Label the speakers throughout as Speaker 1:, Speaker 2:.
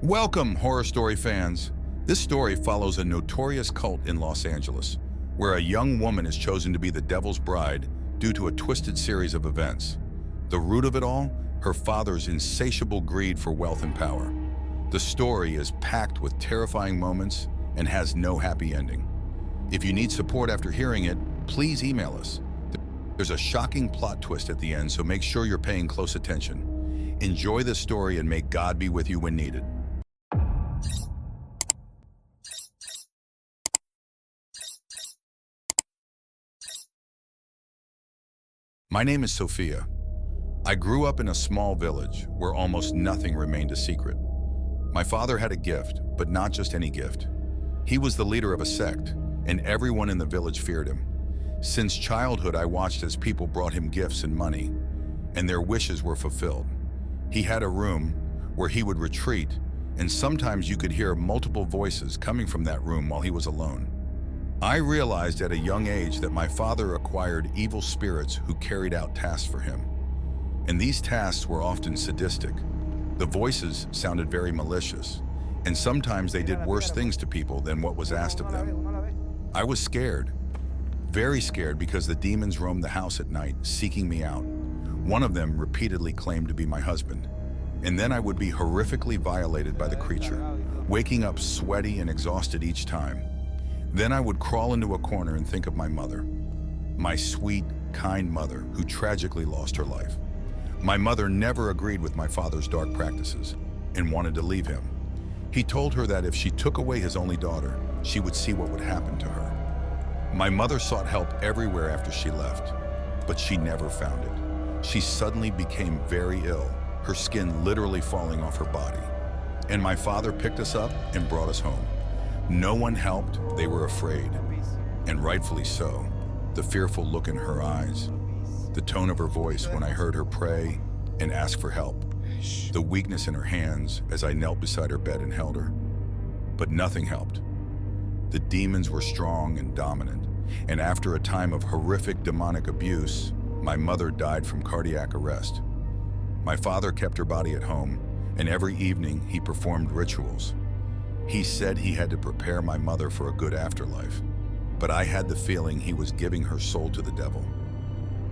Speaker 1: Welcome, horror story fans. This story follows a notorious cult in Los Angeles, where a young woman is chosen to be the devil's bride due to a twisted series of events. The root of it all? Her father's insatiable greed for wealth and power. The story is packed with terrifying moments and has no happy ending. If you need support after hearing it, please email us. There's a shocking plot twist at the end, so make sure you're paying close attention. Enjoy this story and may God be with you when needed. My name is Sophia. I grew up in a small village where almost nothing remained a secret. My father had a gift, but not just any gift. He was the leader of a sect, and everyone in the village feared him. Since childhood, I watched as people brought him gifts and money, and their wishes were fulfilled. He had a room where he would retreat, and sometimes you could hear multiple voices coming from that room while he was alone. I realized at a young age that my father acquired evil spirits who carried out tasks for him. And these tasks were often sadistic. The voices sounded very malicious, and sometimes they did worse things to people than what was asked of them. I was scared, very scared, because the demons roamed the house at night, seeking me out. One of them repeatedly claimed to be my husband. And then I would be horrifically violated by the creature, waking up sweaty and exhausted each time. Then I would crawl into a corner and think of my mother, my sweet, kind mother who tragically lost her life. My mother never agreed with my father's dark practices and wanted to leave him. He told her that if she took away his only daughter, she would see what would happen to her. My mother sought help everywhere after she left, but she never found it. She suddenly became very ill, her skin literally falling off her body. And my father picked us up and brought us home. No one helped, they were afraid, and rightfully so. The fearful look in her eyes, the tone of her voice when I heard her pray and ask for help, the weakness in her hands as I knelt beside her bed and held her. But nothing helped. The demons were strong and dominant, and after a time of horrific demonic abuse, my mother died from cardiac arrest. My father kept her body at home, and every evening he performed rituals. He said he had to prepare my mother for a good afterlife, but I had the feeling he was giving her soul to the devil.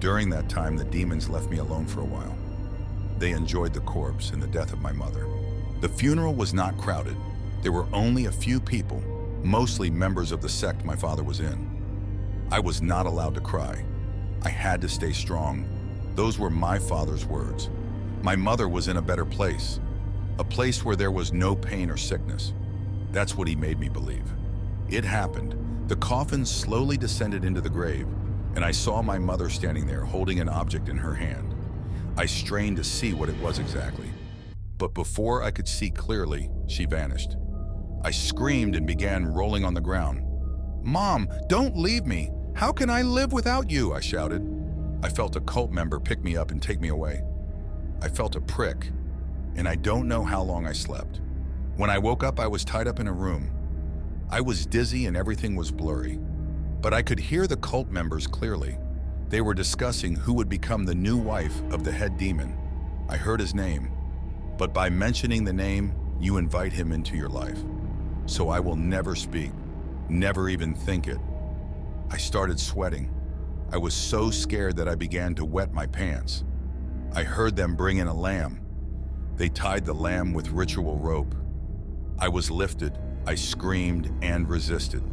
Speaker 1: During that time, the demons left me alone for a while. They enjoyed the corpse and the death of my mother. The funeral was not crowded. There were only a few people, mostly members of the sect my father was in. I was not allowed to cry. I had to stay strong. Those were my father's words. My mother was in a better place, a place where there was no pain or sickness. That's what he made me believe. It happened. The coffin slowly descended into the grave, and I saw my mother standing there holding an object in her hand. I strained to see what it was exactly, but before I could see clearly, she vanished. I screamed and began rolling on the ground. "Mom, don't leave me! How can I live without you?" I shouted. I felt a cult member pick me up and take me away. I felt a prick, and I don't know how long I slept. When I woke up, I was tied up in a room. I was dizzy and everything was blurry, but I could hear the cult members clearly. They were discussing who would become the new wife of the head demon. I heard his name, but by mentioning the name, you invite him into your life. So I will never speak, never even think it. I started sweating. I was so scared that I began to wet my pants. I heard them bring in a lamb. They tied the lamb with ritual rope. I was lifted, I screamed and resisted,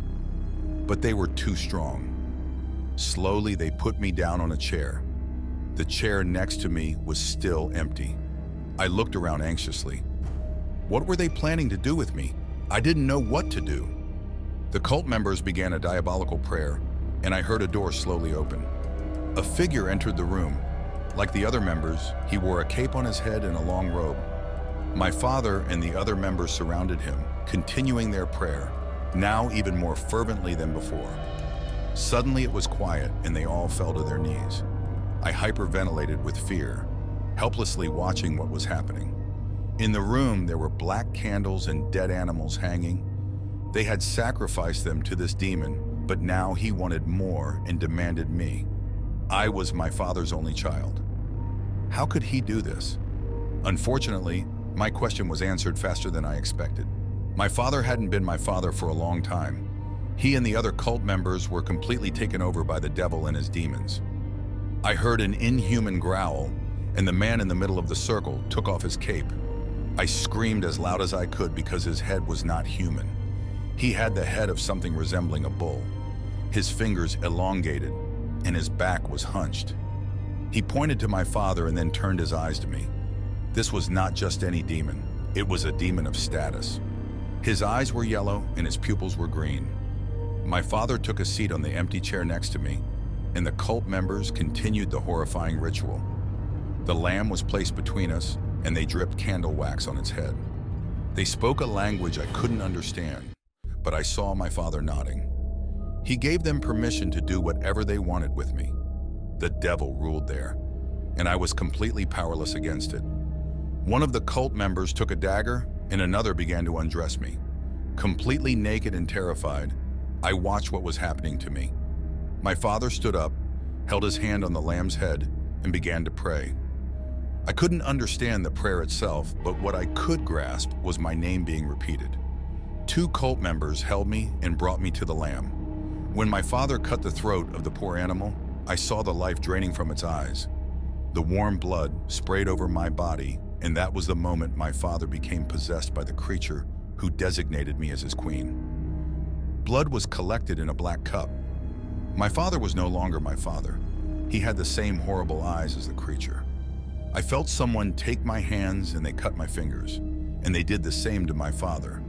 Speaker 1: but they were too strong. Slowly, they put me down on a chair. The chair next to me was still empty. I looked around anxiously. What were they planning to do with me? I didn't know what to do. The cult members began a diabolical prayer, and I heard a door slowly open. A figure entered the room. Like the other members, he wore a cape on his head and a long robe. My father and the other members surrounded him, continuing their prayer, now even more fervently than before. Suddenly it was quiet and they all fell to their knees. I hyperventilated with fear, helplessly watching what was happening. In the room, there were black candles and dead animals hanging. They had sacrificed them to this demon, but now he wanted more and demanded me. I was my father's only child. How could he do this? Unfortunately, My question was answered faster than I expected. My father hadn't been my father for a long time. He and the other cult members were completely taken over by the devil and his demons. I heard an inhuman growl, and the man in the middle of the circle took off his cape. I screamed as loud as I could because his head was not human. He had the head of something resembling a bull. His fingers elongated, and his back was hunched. He pointed to my father and then turned his eyes to me. This was not just any demon. It was a demon of status. His eyes were yellow and his pupils were green. My father took a seat on the empty chair next to me, and the cult members continued the horrifying ritual. The lamb was placed between us, and they dripped candle wax on its head. They spoke a language I couldn't understand, but I saw my father nodding. He gave them permission to do whatever they wanted with me. The devil ruled there, and I was completely powerless against it. One of the cult members took a dagger, and another began to undress me. Completely naked and terrified, I watched what was happening to me. My father stood up, held his hand on the lamb's head, and began to pray. I couldn't understand the prayer itself, but what I could grasp was my name being repeated. 2 cult members held me and brought me to the lamb. When my father cut the throat of the poor animal, I saw the life draining from its eyes. The warm blood sprayed over my body, and that was the moment my father became possessed by the creature who designated me as his queen. Blood was collected in a black cup. My father was no longer my father. He had the same horrible eyes as the creature. I felt someone take my hands and they cut my fingers, and they did the same to my father.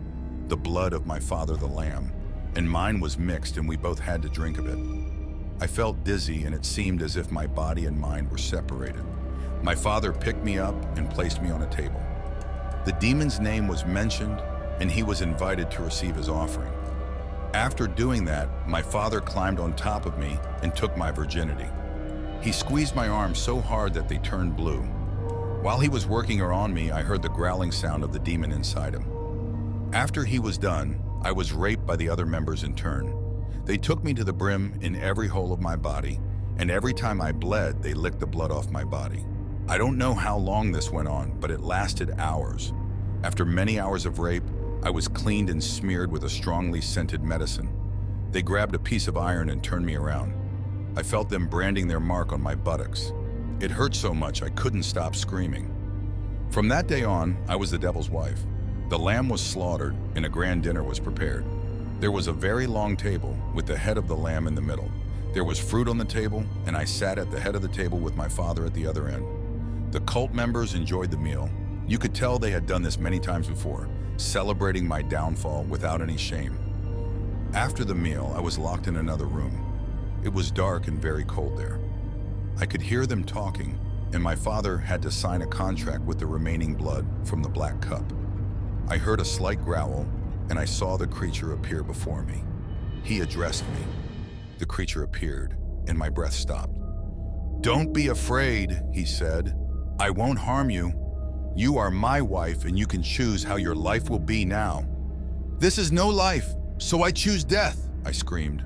Speaker 1: The blood of my father, the lamb, and mine was mixed, and we both had to drink of it. I felt dizzy, and it seemed as if my body and mind were separated. My father picked me up and placed me on a table. The demon's name was mentioned, and he was invited to receive his offering. After doing that, my father climbed on top of me and took my virginity. He squeezed my arms so hard that they turned blue. While he was working her on me, I heard the growling sound of the demon inside him. After he was done, I was raped by the other members in turn. They took me to the brim in every hole of my body, and every time I bled, they licked the blood off my body. I don't know how long this went on, but it lasted hours. After many hours of rape, I was cleaned and smeared with a strongly scented medicine. They grabbed a piece of iron and turned me around. I felt them branding their mark on my buttocks. It hurt so much I couldn't stop screaming. From that day on, I was the devil's wife. The lamb was slaughtered and a grand dinner was prepared. There was a very long table with the head of the lamb in the middle. There was fruit on the table, and I sat at the head of the table with my father at the other end. The cult members enjoyed the meal. You could tell they had done this many times before, celebrating my downfall without any shame. After the meal, I was locked in another room. It was dark and very cold there. I could hear them talking, and my father had to sign a contract with the remaining blood from the black cup. I heard a slight growl, and I saw the creature appear before me. He addressed me. The creature appeared, and my breath stopped. "Don't be afraid," he said. "I won't harm you. You are my wife, and you can choose how your life will be now." "This is no life, so I choose death," I screamed.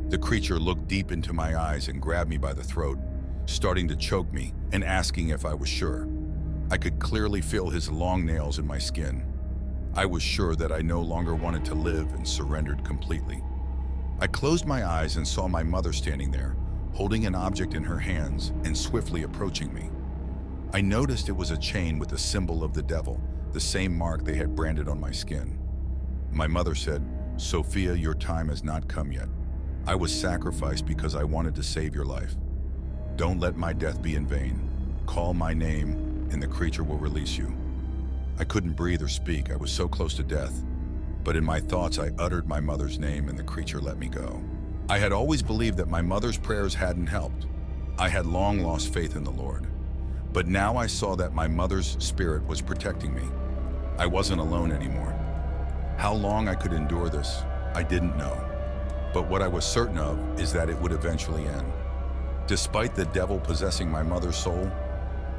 Speaker 1: The creature looked deep into my eyes and grabbed me by the throat, starting to choke me and asking if I was sure. I could clearly feel his long nails in my skin. I was sure that I no longer wanted to live and surrendered completely. I closed my eyes and saw my mother standing there, holding an object in her hands and swiftly approaching me. I noticed it was a chain with the symbol of the devil, the same mark they had branded on my skin. My mother said, "Sophia, your time has not come yet. I was sacrificed because I wanted to save your life. Don't let my death be in vain. Call my name and the creature will release you." I couldn't breathe or speak. I was so close to death. But in my thoughts, I uttered my mother's name and the creature let me go. I had always believed that my mother's prayers hadn't helped. I had long lost faith in the Lord. But now I saw that my mother's spirit was protecting me. I wasn't alone anymore. How long I could endure this, I didn't know. But what I was certain of is that it would eventually end. Despite the devil possessing my mother's soul,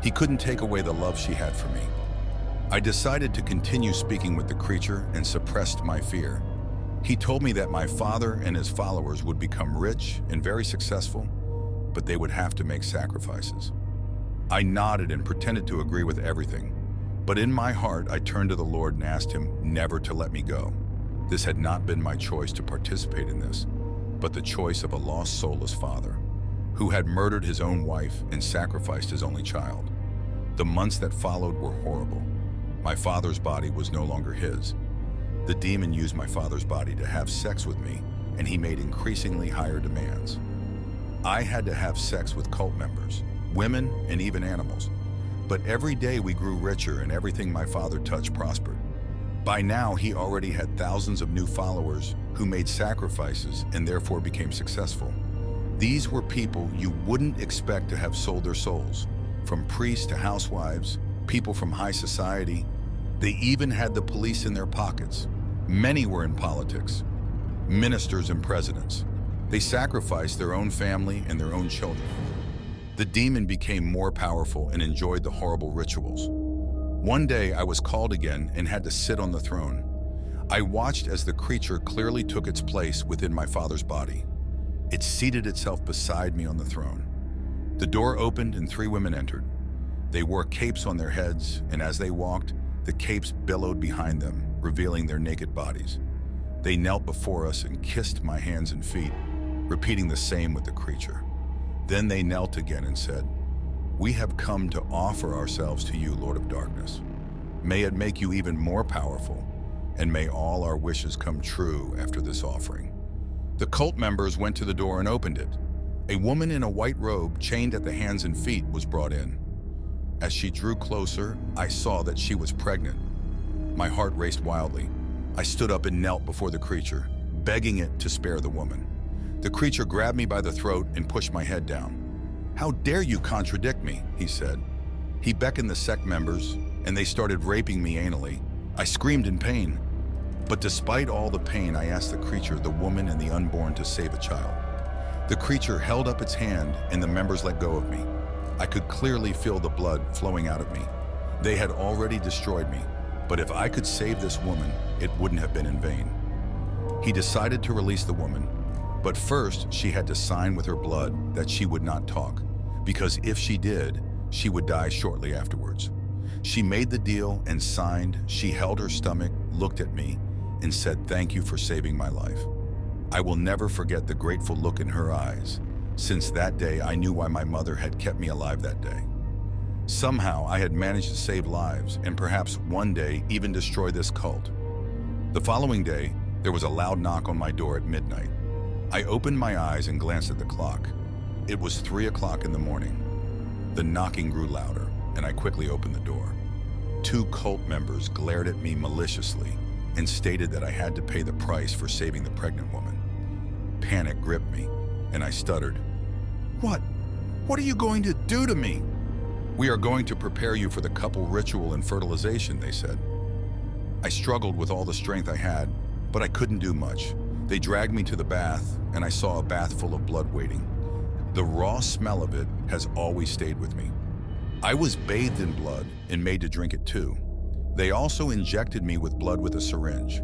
Speaker 1: he couldn't take away the love she had for me. I decided to continue speaking with the creature and suppressed my fear. He told me that my father and his followers would become rich and very successful, but they would have to make sacrifices. I nodded and pretended to agree with everything. But in my heart, I turned to the Lord and asked him never to let me go. This had not been my choice to participate in this, but the choice of a lost soulless father who had murdered his own wife and sacrificed his only child. The months that followed were horrible. My father's body was no longer his. The demon used my father's body to have sex with me, and he made increasingly higher demands. I had to have sex with cult members, women, and even animals. But every day we grew richer and everything my father touched prospered. By now, he already had thousands of new followers who made sacrifices and therefore became successful. These were people you wouldn't expect to have sold their souls, from priests to housewives, people from high society. They even had the police in their pockets. Many were in politics, ministers and presidents. They sacrificed their own family and their own children. The demon became more powerful and enjoyed the horrible rituals. One day I was called again and had to sit on the throne. I watched as the creature clearly took its place within my father's body. It seated itself beside me on the throne. The door opened and 3 women entered. They wore capes on their heads, and as they walked, the capes billowed behind them, revealing their naked bodies. They knelt before us and kissed my hands and feet, repeating the same with the creature. Then they knelt again and said, "We have come to offer ourselves to you, Lord of Darkness. May it make you even more powerful, and may all our wishes come true after this offering." The cult members went to the door and opened it. A woman in a white robe, chained at the hands and feet, was brought in. As she drew closer, I saw that she was pregnant. My heart raced wildly. I stood up and knelt before the creature, begging it to spare the woman. The creature grabbed me by the throat and pushed my head down. "How dare you contradict me?" he said. He beckoned the sect members, and they started raping me anally. I screamed in pain. But despite all the pain, I asked the creature, the woman, and the unborn to save a child. The creature held up its hand, and the members let go of me. I could clearly feel the blood flowing out of me. They had already destroyed me, but if I could save this woman, it wouldn't have been in vain. He decided to release the woman, but first she had to sign with her blood that she would not talk, because if she did, she would die shortly afterwards. She made the deal and signed. She held her stomach, looked at me, and said, "Thank you for saving my life." I will never forget the grateful look in her eyes. Since that day, I knew why my mother had kept me alive that day. Somehow, I had managed to save lives and perhaps one day even destroy this cult. The following day, there was a loud knock on my door at midnight. I opened my eyes and glanced at the clock. It was 3 o'clock in the morning. The knocking grew louder, and I quickly opened the door. 2 cult members glared at me maliciously and stated that I had to pay the price for saving the pregnant woman. Panic gripped me, and I stuttered, What? What are you going to do to me?" "We are going to prepare you for the couple ritual and fertilization," they said. I struggled with all the strength I had, but I couldn't do much. They dragged me to the bath, and I saw a bath full of blood waiting. The raw smell of it has always stayed with me. I was bathed in blood and made to drink it too. They also injected me with blood with a syringe.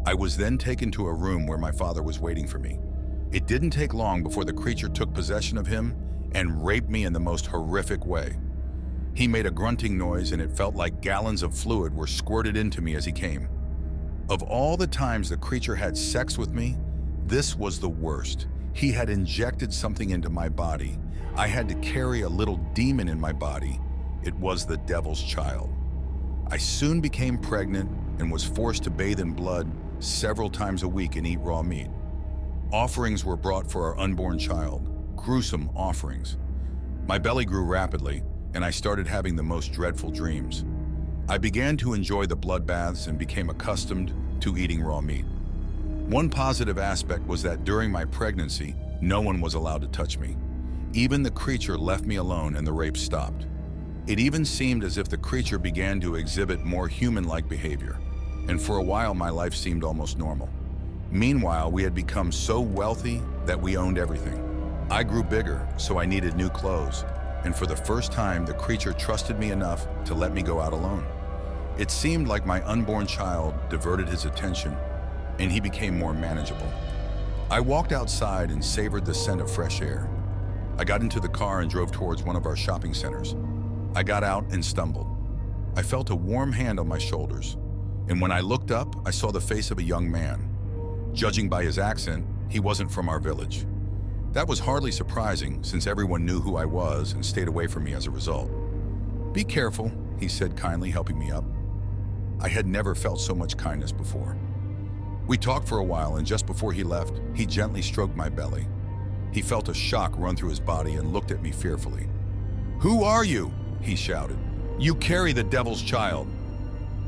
Speaker 1: I was then taken to a room where my father was waiting for me. It didn't take long before the creature took possession of him and raped me in the most horrific way. He made a grunting noise, and it felt like gallons of fluid were squirted into me as he came. Of all the times the creature had sex with me, this was the worst. He had injected something into my body. I had to carry a little demon in my body. It was the devil's child. I soon became pregnant and was forced to bathe in blood several times a week and eat raw meat. Offerings were brought for our unborn child, gruesome offerings. My belly grew rapidly, and I started having the most dreadful dreams. I began to enjoy the blood baths and became accustomed to eating raw meat. One positive aspect was that during my pregnancy, no one was allowed to touch me. Even the creature left me alone and the rape stopped. It even seemed as if the creature began to exhibit more human-like behavior, and for a while my life seemed almost normal. Meanwhile, we had become so wealthy that we owned everything. I grew bigger, so I needed new clothes, and for the first time, the creature trusted me enough to let me go out alone. It seemed like my unborn child diverted his attention, and he became more manageable. I walked outside and savored the scent of fresh air. I got into the car and drove towards one of our shopping centers. I got out and stumbled. I felt a warm hand on my shoulders, and when I looked up, I saw the face of a young man. Judging by his accent, he wasn't from our village. That was hardly surprising, since everyone knew who I was and stayed away from me as a result. "Be careful," he said kindly, helping me up. I had never felt so much kindness before. We talked for a while, and just before he left, he gently stroked my belly. He felt a shock run through his body and looked at me fearfully. "Who are you?" he shouted. "You carry the devil's child."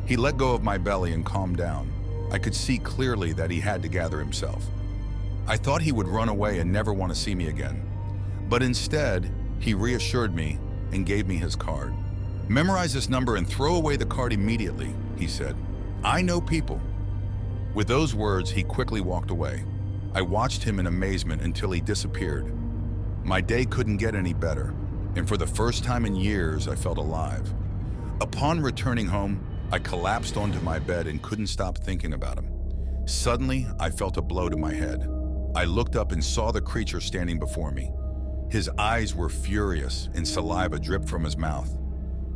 Speaker 1: He let go of my belly and calmed down. I could see clearly that he had to gather himself. I thought he would run away and never want to see me again. But instead, he reassured me and gave me his card. "Memorize this number and throw away the card immediately," he said. "I know people." With those words, he quickly walked away. I watched him in amazement until he disappeared. My day couldn't get any better, and for the first time in years, I felt alive. Upon returning home, I collapsed onto my bed and couldn't stop thinking about him. Suddenly, I felt a blow to my head. I looked up and saw the creature standing before me. His eyes were furious and saliva dripped from his mouth.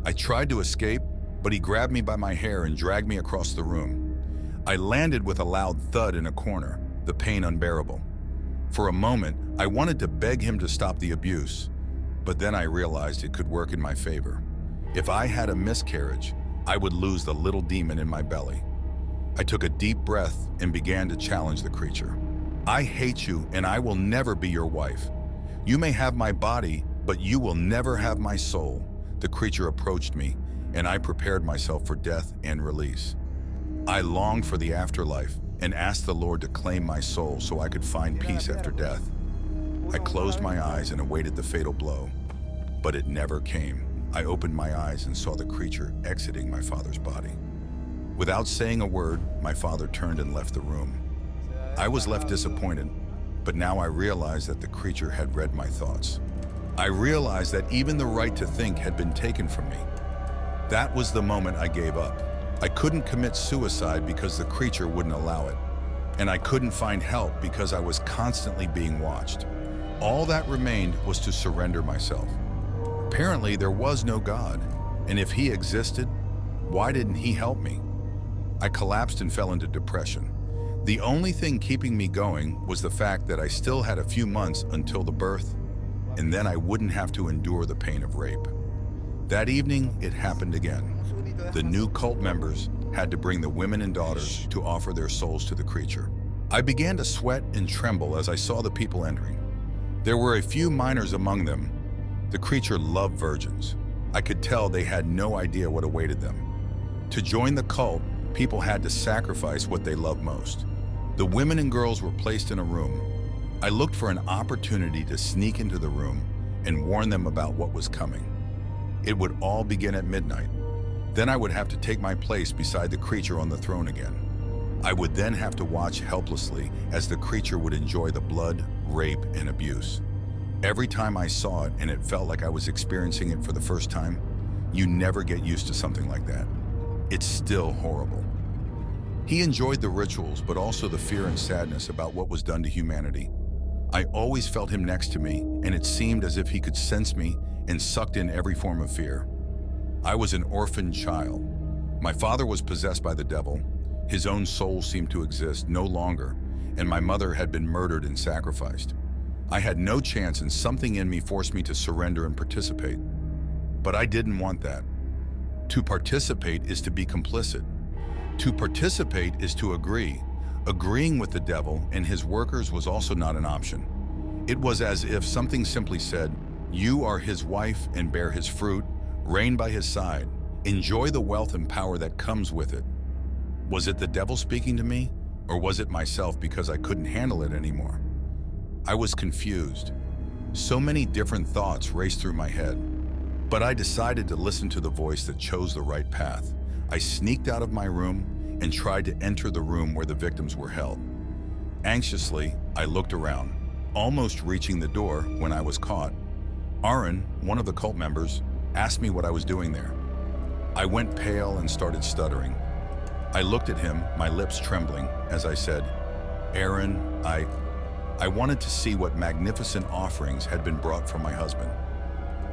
Speaker 1: I tried to escape, but he grabbed me by my hair and dragged me across the room. I landed with a loud thud in a corner, the pain unbearable. For a moment, I wanted to beg him to stop the abuse, but then I realized it could work in my favor. If I had a miscarriage, I would lose the little demon in my belly. I took a deep breath and began to challenge the creature. "I hate you, and I will never be your wife. You may have my body, but you will never have my soul." The creature approached me, and I prepared myself for death and release. I longed for the afterlife and asked the Lord to claim my soul so I could find peace after death. I closed my eyes and awaited the fatal blow, but it never came. I opened my eyes and saw the creature exiting my father's body. Without saying a word, my father turned and left the room. I was left disappointed, but now I realized that the creature had read my thoughts. I realized that even the right to think had been taken from me. That was the moment I gave up. I couldn't commit suicide because the creature wouldn't allow it, and I couldn't find help because I was constantly being watched. All that remained was to surrender myself. Apparently, there was no God, and if he existed, why didn't he help me? I collapsed and fell into depression. The only thing keeping me going was the fact that I still had a few months until the birth, and then I wouldn't have to endure the pain of rape. That evening, it happened again. The new cult members had to bring the women and daughters to offer their souls to the creature. I began to sweat and tremble as I saw the people entering. There were a few minors among them. The creature loved virgins. I could tell they had no idea what awaited them. To join the cult, people had to sacrifice what they loved most. The women and girls were placed in a room. I looked for an opportunity to sneak into the room and warn them about what was coming. It would all begin at midnight. Then I would have to take my place beside the creature on the throne again. I would then have to watch helplessly as the creature would enjoy the blood, rape, and abuse. Every time I saw it and it felt like I was experiencing it for the first time, you never get used to something like that. It's still horrible. He enjoyed the rituals, but also the fear and sadness about what was done to humanity. I always felt him next to me, and it seemed as if he could sense me and sucked in every form of fear. I was an orphan child. My father was possessed by the devil. His own soul seemed to exist no longer, and my mother had been murdered and sacrificed. I had no chance, and something in me forced me to surrender and participate. But I didn't want that. To participate is to be complicit. To participate is to agree. Agreeing with the devil and his workers was also not an option. It was as if something simply said, "You are his wife and bear his fruit, reign by his side, enjoy the wealth and power that comes with it." Was it the devil speaking to me, or was it myself because I couldn't handle it anymore? I was confused. So many different thoughts raced through my head, but I decided to listen to the voice that chose the right path. I sneaked out of my room and tried to enter the room where the victims were held. Anxiously, I looked around, almost reaching the door when I was caught. Aaron, one of the cult members, asked me what I was doing there. I went pale and started stuttering. I looked at him, my lips trembling, as I said, "Aaron, I wanted to see what magnificent offerings had been brought from my husband."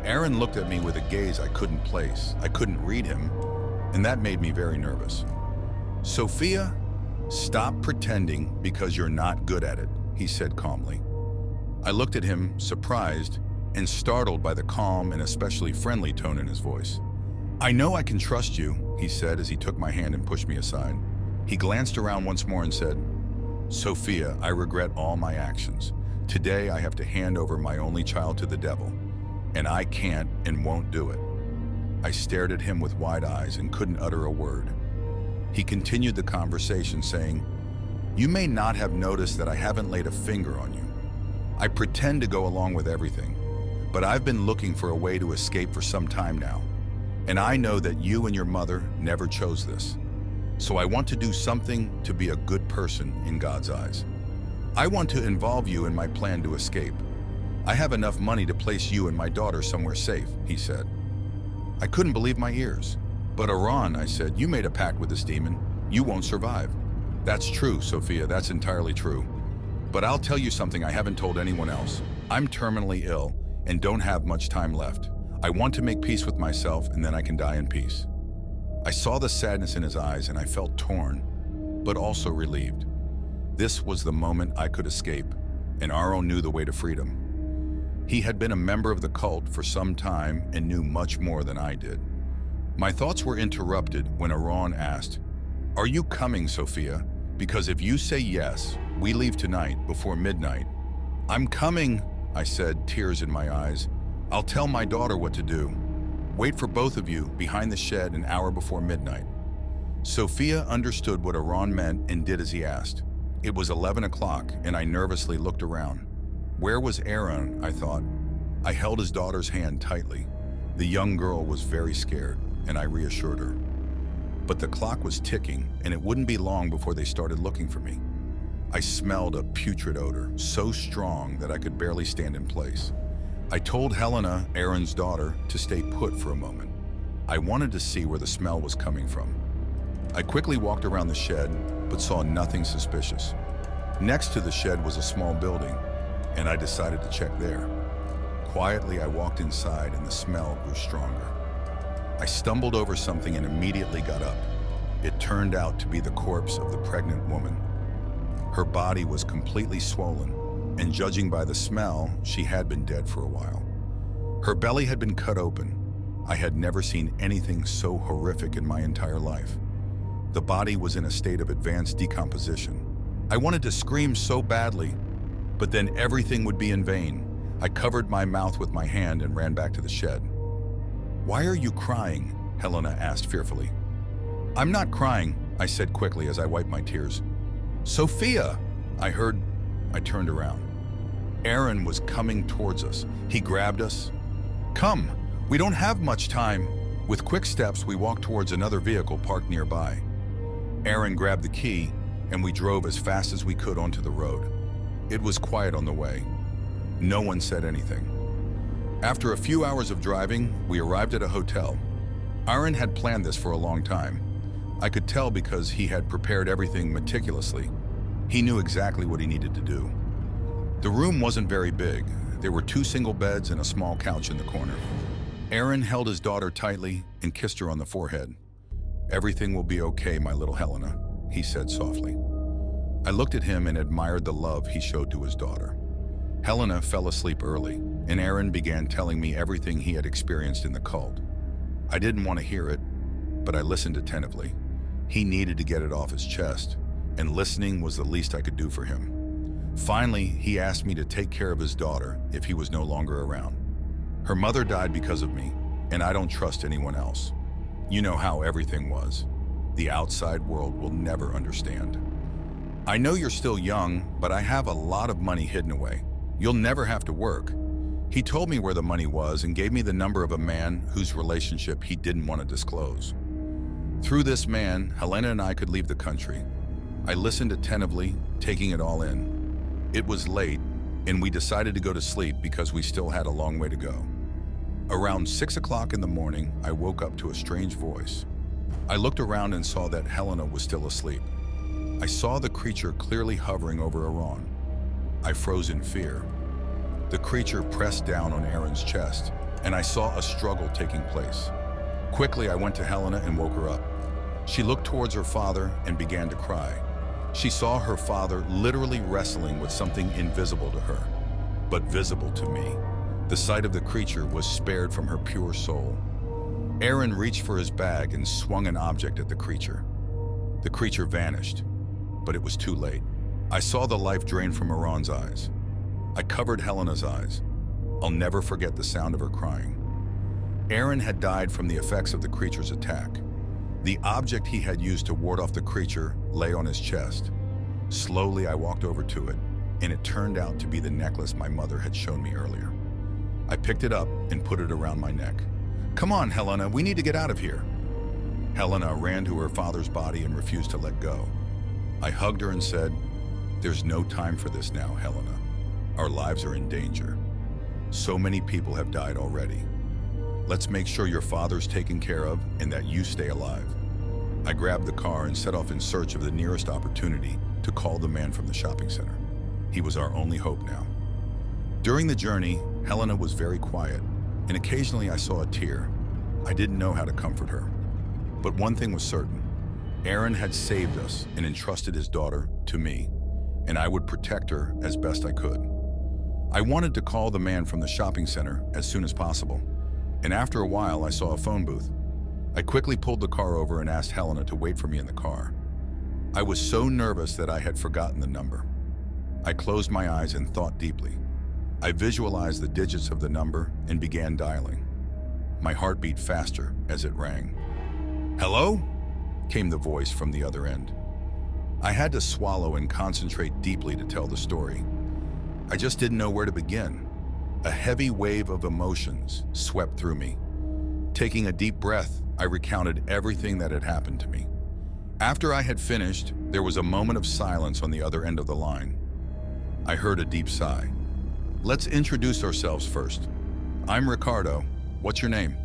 Speaker 1: Aaron looked at me with a gaze I couldn't place. I couldn't read him, and that made me very nervous. "Sophia, stop pretending because you're not good at it," he said calmly. I looked at him, surprised and startled by the calm and especially friendly tone in his voice. "I know I can trust you," he said as he took my hand and pushed me aside. He glanced around once more and said, "Sophia, I regret all my actions. Today I have to hand over my only child to the devil, and I can't and won't do it." I stared at him with wide eyes and couldn't utter a word. He continued the conversation, saying, "You may not have noticed that I haven't laid a finger on you. I pretend to go along with everything, but I've been looking for a way to escape for some time now, and I know that you and your mother never chose this. So I want to do something to be a good person in God's eyes. I want to involve you in my plan to escape. I have enough money to place you and my daughter somewhere safe," he said. I couldn't believe my ears. "But Aaron," I said, "you made a pact with this demon. You won't survive." "That's true, Sophia, that's entirely true. But I'll tell you something I haven't told anyone else. I'm terminally ill and don't have much time left. I want to make peace with myself and then I can die in peace." I saw the sadness in his eyes and I felt torn, but also relieved. This was the moment I could escape, and Aaron knew the way to freedom. He had been a member of the cult for some time and knew much more than I did. My thoughts were interrupted when Aaron asked, "Are you coming, Sophia? Because if you say yes, we leave tonight before midnight." "I'm coming," I said, tears in my eyes. "I'll tell my daughter what to do. Wait for both of you behind the shed an hour before midnight." Sophia understood what Aaron meant and did as he asked. It was 11 o'clock and I nervously looked around. Where was Aaron, I thought. I held his daughter's hand tightly. The young girl was very scared, and I reassured her. But the clock was ticking, and it wouldn't be long before they started looking for me. I smelled a putrid odor, so strong that I could barely stand in place. I told Helena, Aaron's daughter, to stay put for a moment. I wanted to see where the smell was coming from. I quickly walked around the shed, but saw nothing suspicious. Next to the shed was a small building, and I decided to check there. Quietly, I walked inside and the smell grew stronger. I stumbled over something and immediately got up. It turned out to be the corpse of the pregnant woman. Her body was completely swollen, and judging by the smell, she had been dead for a while. Her belly had been cut open. I had never seen anything so horrific in my entire life. The body was in a state of advanced decomposition. I wanted to scream so badly, but then everything would be in vain. I covered my mouth with my hand and ran back to the shed. "Why are you crying?" Helena asked fearfully. "I'm not crying," I said quickly as I wiped my tears. "Sophia!" I heard. I turned around. Aaron was coming towards us. He grabbed us. "Come, we don't have much time." With quick steps, we walked towards another vehicle parked nearby. Aaron grabbed the key, and we drove as fast as we could onto the road. It was quiet on the way. No one said anything. After a few hours of driving, we arrived at a hotel. Aaron had planned this for a long time. I could tell because he had prepared everything meticulously. He knew exactly what he needed to do. The room wasn't very big. There were 2 single beds and a small couch in the corner. Aaron held his daughter tightly and kissed her on the forehead. "Everything will be okay, my little Helena," he said softly. I looked at him and admired the love he showed to his daughter. Helena fell asleep early, and Aaron began telling me everything he had experienced in the cult. I didn't want to hear it, but I listened attentively. He needed to get it off his chest, and listening was the least I could do for him. Finally, he asked me to take care of his daughter if he was no longer around. Her mother died because of me, and I don't trust anyone else. You know how everything was. The outside world will never understand. "I know you're still young, but I have a lot of money hidden away. You'll never have to work." He told me where the money was and gave me the number of a man whose relationship he didn't want to disclose. Through this man, Helena and I could leave the country. I listened attentively, taking it all in. It was late, and we decided to go to sleep because we still had a long way to go. Around 6 o'clock in the morning, I woke up to a strange voice. I looked around and saw that Helena was still asleep. I saw the creature clearly hovering over Aaron. I froze in fear. The creature pressed down on Aaron's chest, and I saw a struggle taking place. Quickly, I went to Helena and woke her up. She looked towards her father and began to cry. She saw her father literally wrestling with something invisible to her, but visible to me. The sight of the creature was spared from her pure soul. Aaron reached for his bag and swung an object at the creature. The creature vanished, but it was too late. I saw the life drain from Aaron's eyes. I covered Helena's eyes. I'll never forget the sound of her crying. Aaron had died from the effects of the creature's attack. The object he had used to ward off the creature lay on his chest. Slowly, I walked over to it, and it turned out to be the necklace my mother had shown me earlier. I picked it up and put it around my neck. "Come on, Helena, we need to get out of here." Helena ran to her father's body and refused to let go. I hugged her and said, "There's no time for this now, Helena. Our lives are in danger. So many people have died already. Let's make sure your father's taken care of and that you stay alive." I grabbed the car and set off in search of the nearest opportunity to call the man from the shopping center. He was our only hope now. During the journey, Helena was very quiet, and occasionally I saw a tear. I didn't know how to comfort her. But one thing was certain. Aaron had saved us and entrusted his daughter to me, and I would protect her as best I could. I wanted to call the man from the shopping center as soon as possible, and after a while I saw a phone booth. I quickly pulled the car over and asked Helena to wait for me in the car. I was so nervous that I had forgotten the number. I closed my eyes and thought deeply. I visualized the digits of the number and began dialing. My heart beat faster as it rang. "Hello?" came the voice from the other end. I had to swallow and concentrate deeply to tell the story. I just didn't know where to begin. A heavy wave of emotions swept through me. Taking a deep breath, I recounted everything that had happened to me. After I had finished, there was a moment of silence on the other end of the line. I heard a deep sigh. "Let's introduce ourselves first. I'm Ricardo. What's your name?"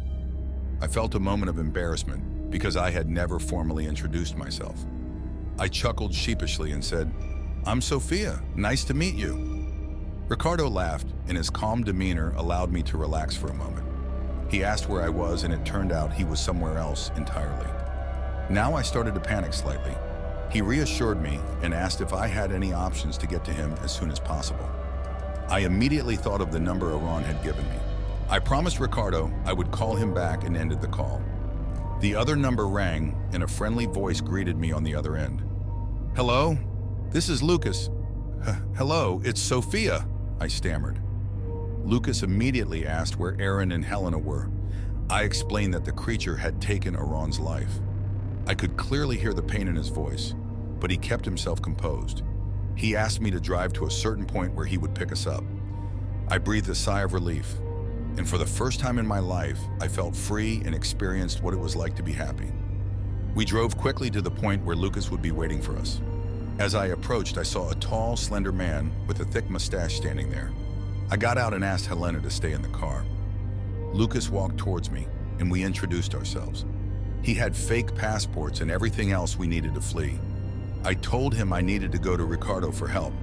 Speaker 1: I felt a moment of embarrassment because I had never formally introduced myself. I chuckled sheepishly and said, "I'm Sophia. Nice to meet you." Ricardo laughed, and his calm demeanor allowed me to relax for a moment. He asked where I was, and it turned out he was somewhere else entirely. Now I started to panic slightly. He reassured me and asked if I had any options to get to him as soon as possible. I immediately thought of the number Aaron had given me. I promised Ricardo I would call him back and ended the call. The other number rang, and a friendly voice greeted me on the other end. "Hello? This is Lucas." "Hello, it's Sophia," I stammered. Lucas immediately asked where Aaron and Helena were. I explained that the creature had taken Aaron's life. I could clearly hear the pain in his voice, but he kept himself composed. He asked me to drive to a certain point where he would pick us up. I breathed a sigh of relief, and for the first time in my life, I felt free and experienced what it was like to be happy. We drove quickly to the point where Lucas would be waiting for us. As I approached, I saw a tall, slender man with a thick mustache standing there. I got out and asked Helena to stay in the car. Lucas walked towards me, and we introduced ourselves. He had fake passports and everything else we needed to flee. I told him I needed to go to Ricardo for help,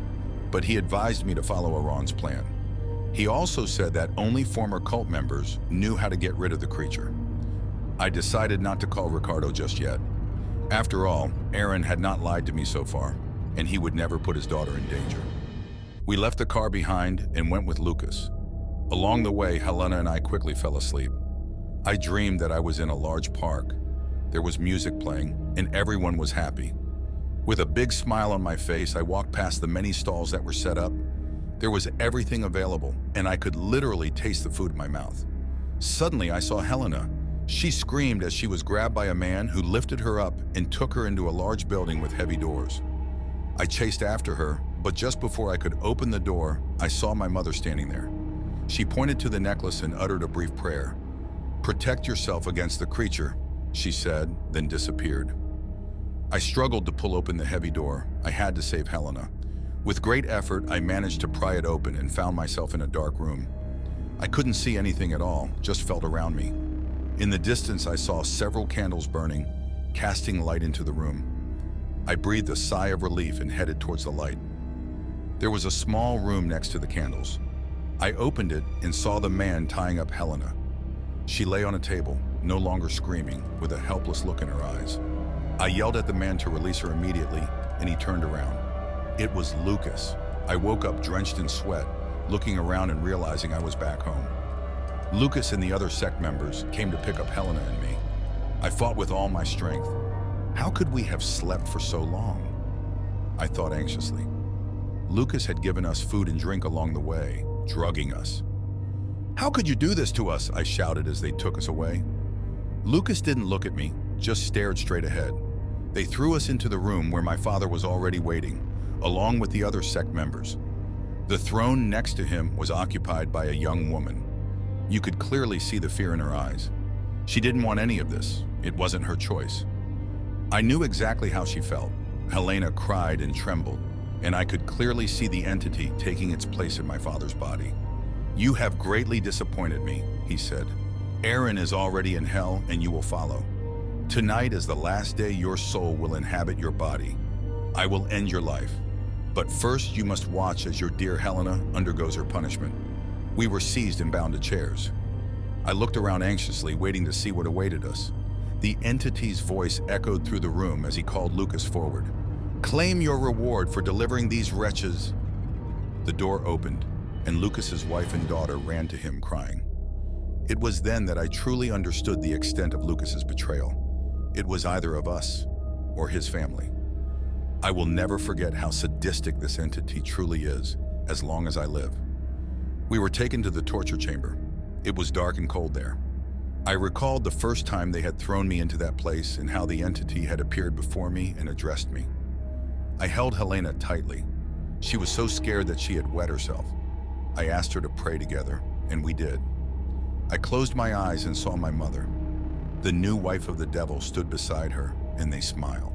Speaker 1: but he advised me to follow Aaron's plan. He also said that only former cult members knew how to get rid of the creature. I decided not to call Ricardo just yet. After all, Aaron had not lied to me so far, and he would never put his daughter in danger. We left the car behind and went with Lucas. Along the way, Helena and I quickly fell asleep. I dreamed that I was in a large park. There was music playing, and everyone was happy. With a big smile on my face, I walked past the many stalls that were set up. There was everything available, and I could literally taste the food in my mouth. Suddenly, I saw Helena. She screamed as she was grabbed by a man who lifted her up and took her into a large building with heavy doors. I chased after her, but just before I could open the door, I saw my mother standing there. She pointed to the necklace and uttered a brief prayer. "Protect yourself against the creature," she said, then disappeared. I struggled to pull open the heavy door. I had to save Helena. With great effort, I managed to pry it open and found myself in a dark room. I couldn't see anything at all, just felt around me. In the distance, I saw several candles burning, casting light into the room. I breathed a sigh of relief and headed towards the light. There was a small room next to the candles. I opened it and saw the man tying up Helena. She lay on a table, no longer screaming, with a helpless look in her eyes. I yelled at the man to release her immediately, and he turned around. It was Lucas. I woke up drenched in sweat, looking around and realizing I was back home. Lucas and the other sect members came to pick up Helena and me. I fought with all my strength. How could we have slept for so long? I thought anxiously. Lucas had given us food and drink along the way, drugging us. "How could you do this to us?" I shouted as they took us away. Lucas didn't look at me, just stared straight ahead. They threw us into the room where my father was already waiting, along with the other sect members. The throne next to him was occupied by a young woman. You could clearly see the fear in her eyes. She didn't want any of this. It wasn't her choice. I knew exactly how she felt. Helena cried and trembled, and I could clearly see the entity taking its place in my father's body. "You have greatly disappointed me," he said. "Aaron is already in hell, and you will follow. Tonight is the last day your soul will inhabit your body. I will end your life. But first you must watch as your dear Helena undergoes her punishment." We were seized and bound to chairs. I looked around anxiously, waiting to see what awaited us. The entity's voice echoed through the room as he called Lucas forward. "Claim your reward for delivering these wretches." The door opened, and Lucas's wife and daughter ran to him crying. It was then that I truly understood the extent of Lucas's betrayal. It was either of us or his family. I will never forget how sadistic this entity truly is, as long as I live. We were taken to the torture chamber. It was dark and cold there. I recalled the first time they had thrown me into that place and how the entity had appeared before me and addressed me. I held Helena tightly. She was so scared that she had wet herself. I asked her to pray together, and we did. I closed my eyes and saw my mother. The new wife of the devil stood beside her, and they smiled.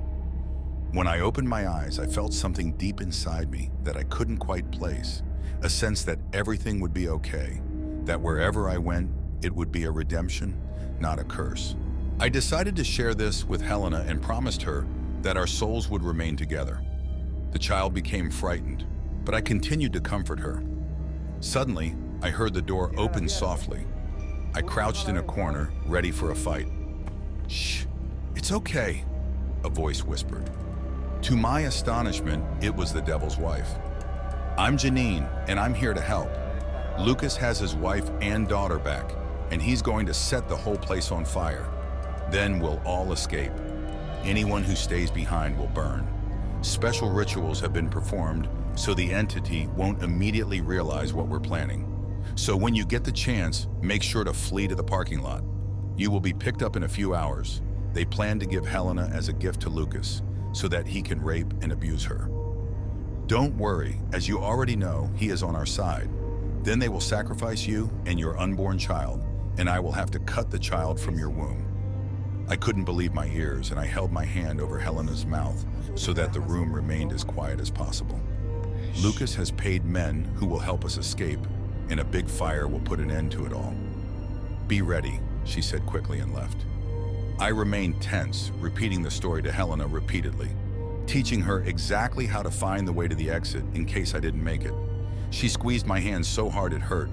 Speaker 1: When I opened my eyes, I felt something deep inside me that I couldn't quite place, a sense that everything would be okay, that wherever I went, it would be a redemption, not a curse. I decided to share this with Helena and promised her that our souls would remain together. The child became frightened, but I continued to comfort her. Suddenly, I heard the door open softly. I crouched in a corner, ready for a fight. "Shh, it's okay," a voice whispered. To my astonishment, it was the devil's wife. "I'm Janine, and I'm here to help. Lucas has his wife and daughter back, and he's going to set the whole place on fire. Then we'll all escape. Anyone who stays behind will burn. Special rituals have been performed so the entity won't immediately realize what we're planning. So when you get the chance, make sure to flee to the parking lot. You will be picked up in a few hours. They plan to give Helena as a gift to Lucas so that he can rape and abuse her. Don't worry, as you already know, he is on our side. Then they will sacrifice you and your unborn child, and I will have to cut the child from your womb." I couldn't believe my ears, and I held my hand over Helena's mouth so that the room remained as quiet as possible. "Lucas has paid men who will help us escape, and a big fire will put an end to it all. Be ready," she said quickly and left. I remained tense, repeating the story to Helena repeatedly, teaching her exactly how to find the way to the exit in case I didn't make it. She squeezed my hand so hard it hurt.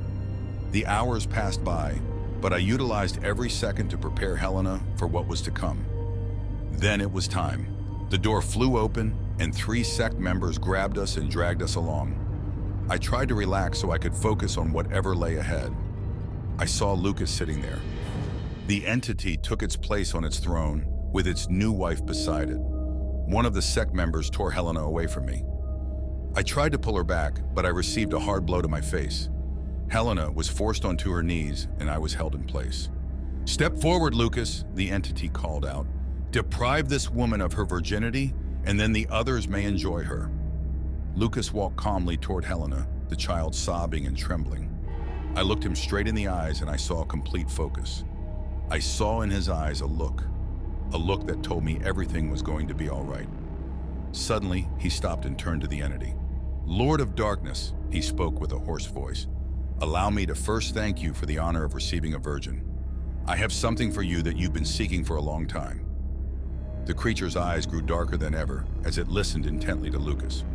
Speaker 1: The hours passed by, but I utilized every second to prepare Helena for what was to come. Then it was time. The door flew open, and 3 sect members grabbed us and dragged us along. I tried to relax so I could focus on whatever lay ahead. I saw Lucas sitting there. The entity took its place on its throne, with its new wife beside it. One of the sect members tore Helena away from me. I tried to pull her back, but I received a hard blow to my face. Helena was forced onto her knees, and I was held in place. "Step forward, Lucas," the entity called out. "Deprive this woman of her virginity, and then the others may enjoy her." Lucas walked calmly toward Helena, the child sobbing and trembling. I looked him straight in the eyes, and I saw complete focus. I saw in his eyes a look that told me everything was going to be all right. Suddenly, he stopped and turned to the entity. "Lord of Darkness," he spoke with a hoarse voice, "allow me to first thank you for the honor of receiving a virgin. I have something for you that you've been seeking for a long time." The creature's eyes grew darker than ever as it listened intently to Lucas.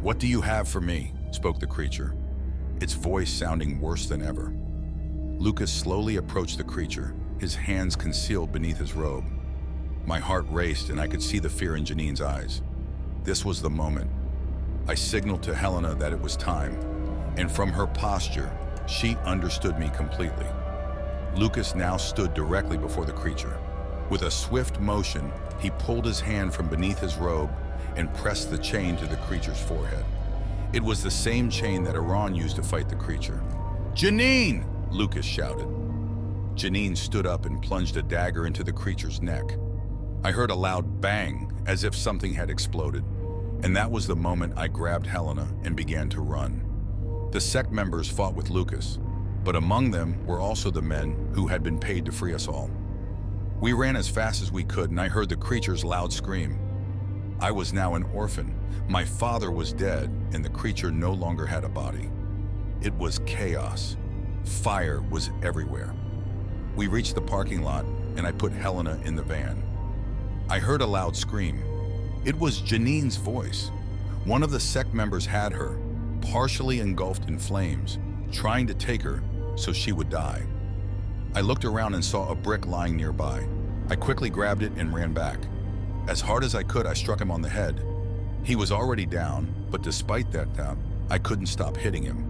Speaker 1: "What do you have for me?" spoke the creature, its voice sounding worse than ever. Lucas slowly approached the creature, his hands concealed beneath his robe. My heart raced and I could see the fear in Janine's eyes. This was the moment. I signaled to Helena that it was time, and from her posture, she understood me completely. Lucas now stood directly before the creature. With a swift motion, he pulled his hand from beneath his robe and pressed the chain to the creature's forehead. It was the same chain that Iran used to fight the creature. "Janine!" Lucas shouted. Janine stood up and plunged a dagger into the creature's neck. I heard a loud bang, as if something had exploded, and that was the moment I grabbed Helena and began to run. The sect members fought with Lucas, but among them were also the men who had been paid to free us all. We ran as fast as we could, and I heard the creature's loud scream. I was now an orphan. My father was dead, and the creature no longer had a body. It was chaos. Fire was everywhere. We reached the parking lot, and I put Helena in the van. I heard a loud scream. It was Janine's voice. One of the sect members had her, partially engulfed in flames, trying to take her so she would die. I looked around and saw a brick lying nearby. I quickly grabbed it and ran back. As hard as I could, I struck him on the head. He was already down, but despite that, I couldn't stop hitting him.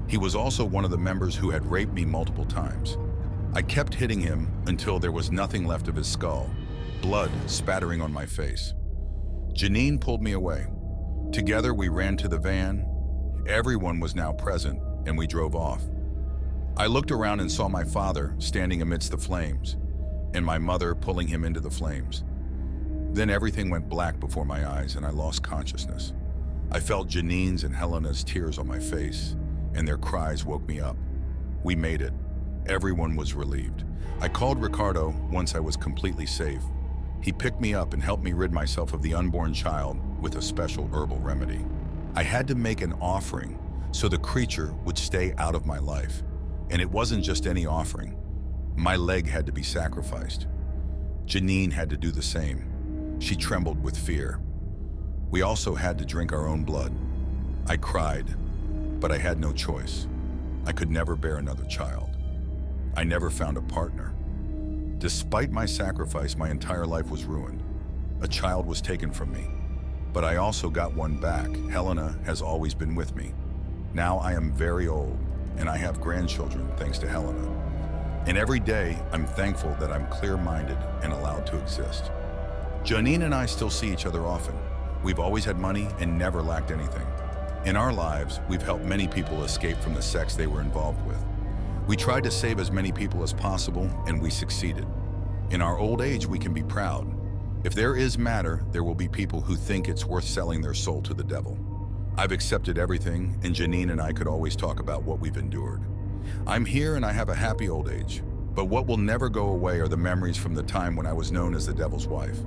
Speaker 1: He was also one of the members who had raped me multiple times. I kept hitting him until there was nothing left of his skull, blood spattering on my face. Janine pulled me away. Together we ran to the van. Everyone was now present, and we drove off. I looked around and saw my father standing amidst the flames, and my mother pulling him into the flames. Then everything went black before my eyes, and I lost consciousness. I felt Janine's and Helena's tears on my face, and their cries woke me up. We made it. Everyone was relieved. I called Ricardo once I was completely safe. He picked me up and helped me rid myself of the unborn child with a special herbal remedy. I had to make an offering so the creature would stay out of my life. And it wasn't just any offering. My leg had to be sacrificed. Janine had to do the same. She trembled with fear. We also had to drink our own blood. I cried, but I had no choice. I could never bear another child. I never found a partner. Despite my sacrifice, my entire life was ruined. A child was taken from me, but I also got one back. Helena has always been with me. Now I am very old, and I have grandchildren thanks to Helena. And every day, I'm thankful that I'm clear-minded and allowed to exist. Janine and I still see each other often. We've always had money and never lacked anything. In our lives, we've helped many people escape from the sects they were involved with. We tried to save as many people as possible, and we succeeded. In our old age, we can be proud. If there is matter, there will be people who think it's worth selling their soul to the devil. I've accepted everything, and Janine and I could always talk about what we've endured. I'm here and I have a happy old age, but what will never go away are the memories from the time when I was known as the devil's wife.